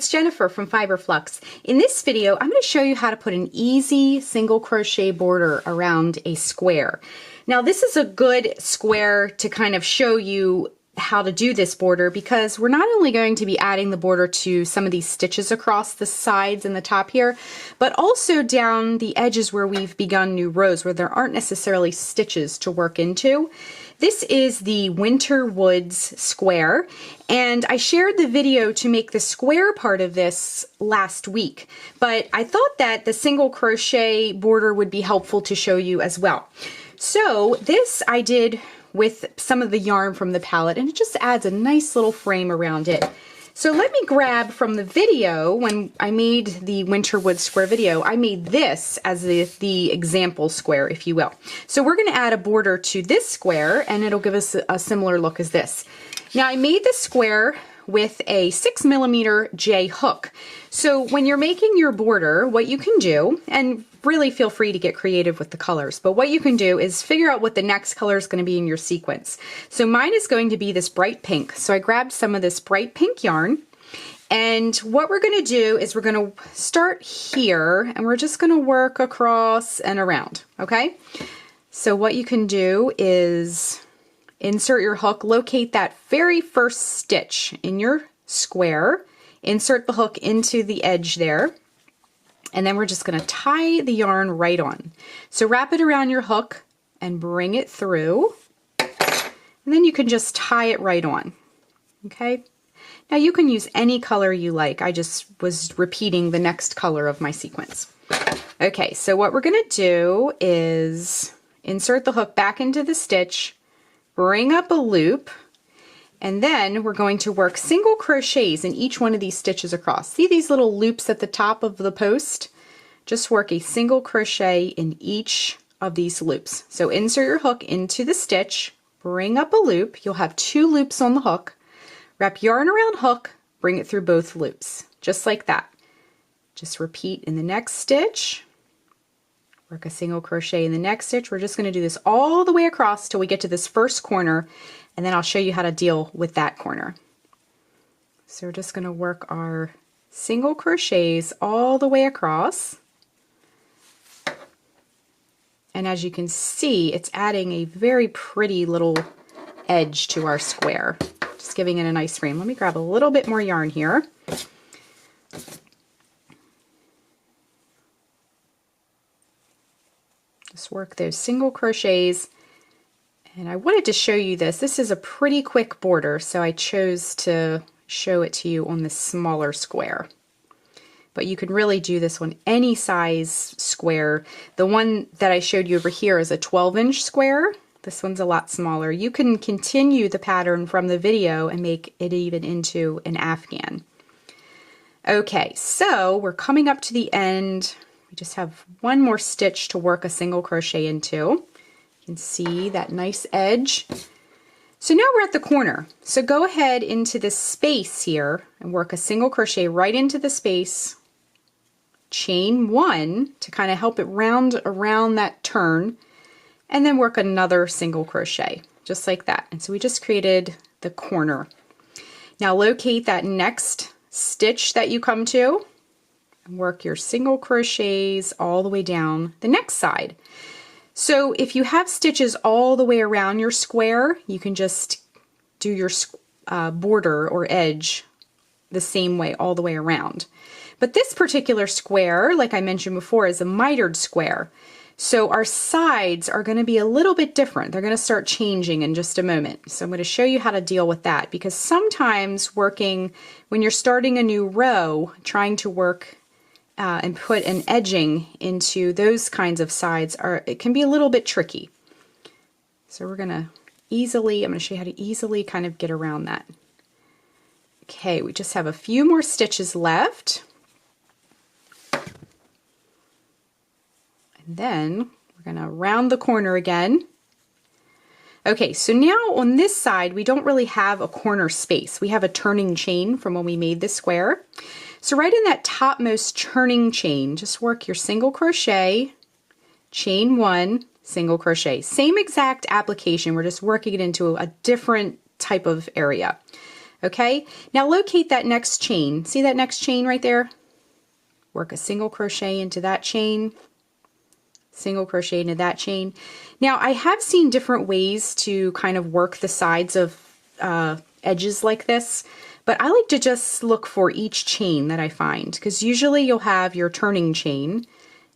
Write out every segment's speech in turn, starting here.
it's Jennifer from Flux. In this video, I'm going to show you how to put an easy single crochet border around a square. Now this is a good square to kind of show you how to do this border because we're not only going to be adding the border to some of these stitches across the sides and the top here, but also down the edges where we've begun new rows where there aren't necessarily stitches to work into. This is the Winter Woods square, and I shared the video to make the square part of this last week, but I thought that the single crochet border would be helpful to show you as well. So this I did with some of the yarn from the palette, and it just adds a nice little frame around it. So let me grab from the video, when I made the Winterwood square video, I made this as the example square, if you will. So we're going to add a border to this square, and it'll give us a similar look as this. Now I made this square with a 6mm J hook. So when you're making your border, what you can do, and really feel free to get creative with the colors, but what you can do is figure out what the next color is going to be in your sequence. So mine is going to be this bright pink. So I grabbed some of this bright pink yarn, and what we're going to do is we're going to start here, and we're just going to work across and around, okay? So what you can do is insert your hook, locate that very first stitch in your square, insert the hook into the edge there, and then we're just going to tie the yarn right on. So wrap it around your hook and bring it through, and then you can just tie it right on, okay? Now you can use any color you like. I just was repeating the next color of my sequence. Okay, so what we're going to do is insert the hook back into the stitch, bring up a loop, and then we're going to work single crochets in each one of these stitches across. See these little loops at the top of the post? Just work a single crochet in each of these loops. So insert your hook into the stitch, bring up a loop. You'll have 2 loops on the hook. Wrap yarn around hook, bring it through both loops, just like that. Just repeat in the next stitch. Work a single crochet in the next stitch. We're just going to do this all the way across till we get to this first corner, and then I'll show you how to deal with that corner. So we're just going to work our single crochets all the way across. And as you can see, it's adding a very pretty little edge to our square, just giving it a nice frame. Let me grab a little bit more yarn here. Just work those single crochets, and I wanted to show you this. This is a pretty quick border, so I chose to show it to you on this smaller square. But you can really do this on any size square. The one that I showed you over here is a 12-inch square. This one's a lot smaller. You can continue the pattern from the video and make it even into an Afghan. Okay, so we're coming up to the end. We just have one more stitch to work a single crochet into. You can see that nice edge. So now we're at the corner. So go ahead into this space here and work a single crochet right into the space. Chain 1 to kind of help it round around that turn, and then work another single crochet, just like that. And so we just created the corner. Now locate that next stitch that you come to, and work your single crochets all the way down the next side. So if you have stitches all the way around your square, you can just do your border or edge the same way all the way around. But this particular square, like I mentioned before, is a mitered square. So our sides are going to be a little bit different. They're going to start changing in just a moment. So I'm going to show you how to deal with that, because sometimes working, when you're starting a new row, trying to work and put an edging into those kinds of sides, it can be a little bit tricky. So we're going to I'm going to show you how to easily kind of get around that. Okay, we just have a few more stitches left. And then we're going to round the corner again. Okay, so now on this side, we don't really have a corner space. We have a turning chain from when we made this square. So right in that topmost turning chain, just work your single crochet, chain 1, single crochet. Same exact application, we're just working it into a different type of area. Okay, now locate that next chain. See that next chain right there? Work a single crochet into that chain, single crochet into that chain. Now I have seen different ways to kind of work the sides of edges like this, but I like to just look for each chain that I find, because usually you'll have your turning chain.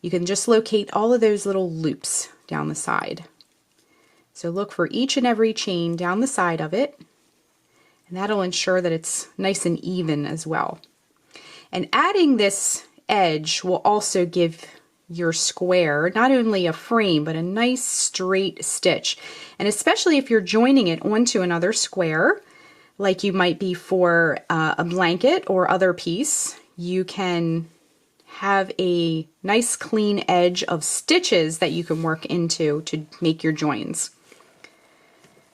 You can just locate all of those little loops down the side. So look for each and every chain down the side of it, and that'll ensure that it's nice and even as well. And adding this edge will also give your square not only a frame, but a nice straight stitch. And especially if you're joining it onto another square, like you might be for a blanket or other piece, you can have a nice clean edge of stitches that you can work into to make your joins.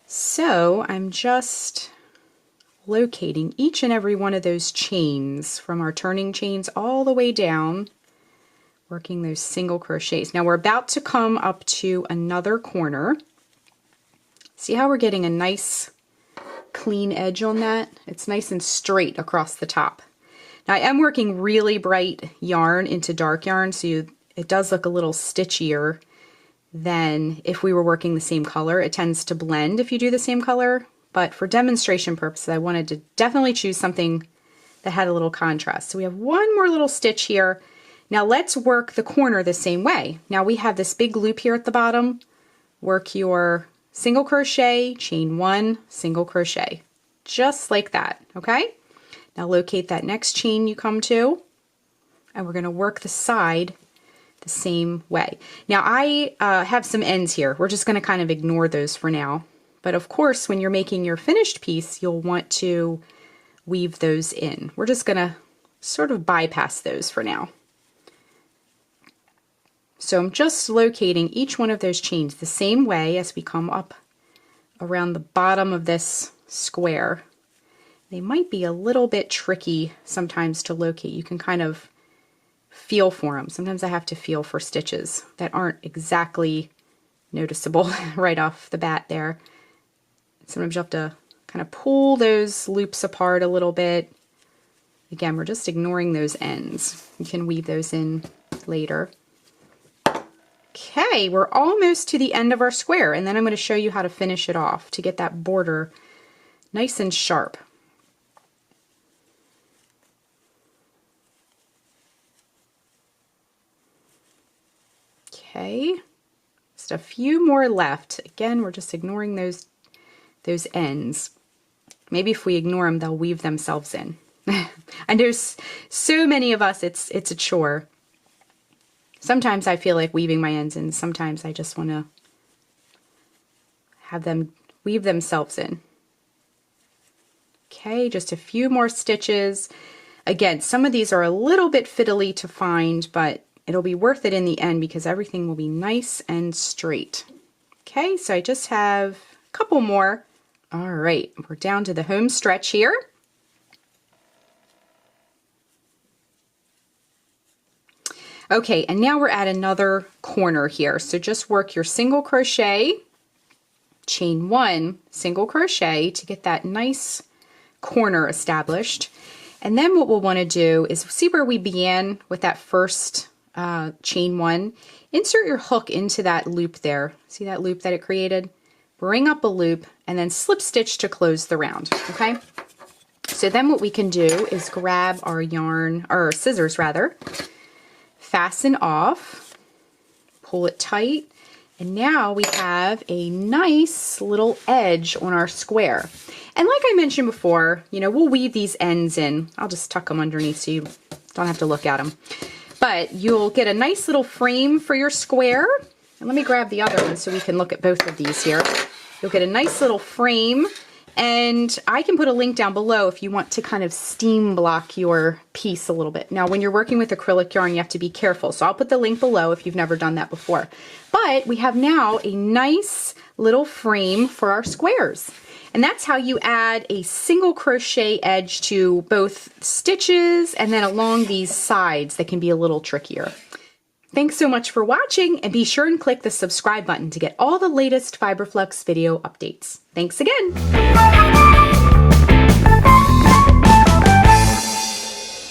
So I'm just locating each and every one of those chains from our turning chains all the way down, working those single crochets. Now we're about to come up to another corner. See how we're getting a nice clean edge on that? It's nice and straight across the top. Now I am working really bright yarn into dark yarn, so it does look a little stitchier than if we were working the same color. It tends to blend if you do the same color, but for demonstration purposes I wanted to definitely choose something that had a little contrast. So we have one more little stitch here. Now let's work the corner the same way. Now we have this big loop here at the bottom. Work your single crochet, chain one, single crochet, just like that, okay? Now locate that next chain you come to, and we're going to work the side the same way. Now I have some ends here. We're just going to kind of ignore those for now. But of course, when you're making your finished piece, you'll want to weave those in. We're just going to sort of bypass those for now. So I'm just locating each one of those chains the same way as we come up around the bottom of this square. They might be a little bit tricky sometimes to locate. You can kind of feel for them. Sometimes I have to feel for stitches that aren't exactly noticeable right off the bat there. Sometimes you have to kind of pull those loops apart a little bit. Again, we're just ignoring those ends. You can weave those in later. Okay, we're almost to the end of our square, and then I'm going to show you how to finish it off to get that border nice and sharp. Okay, just a few more left. Again, we're just ignoring those ends. Maybe if we ignore them, they'll weave themselves in. And there's so many of us, it's a chore. Sometimes I feel like weaving my ends in. Sometimes I just want to have them weave themselves in. Okay, just a few more stitches. Again, some of these are a little bit fiddly to find, but it'll be worth it in the end because everything will be nice and straight. Okay, so I just have a couple more. All right, we're down to the home stretch here. Okay, and now we're at another corner here. So just work your single crochet, chain one, single crochet to get that nice corner established. And then what we'll want to do is see where we began with that first chain one. Insert your hook into that loop there. See that loop that it created? Bring up a loop and then slip stitch to close the round, okay? So then what we can do is grab our yarn, or scissors rather, fasten off, pull it tight, and now we have a nice little edge on our square. And like I mentioned before, you know, we'll weave these ends in. I'll just tuck them underneath so you don't have to look at them. But you'll get a nice little frame for your square. And let me grab the other one so we can look at both of these here. You'll get a nice little frame, and I can put a link down below if you want to kind of steam block your piece a little bit. Now, when you're working with acrylic yarn, you have to be careful. So I'll put the link below if you've never done that before. But we have now a nice little frame for our squares. And that's how you add a single crochet edge to both stitches and then along these sides that can be a little trickier. Thanks so much for watching, and be sure and click the subscribe button to get all the latest Fiber Flux video updates. Thanks again!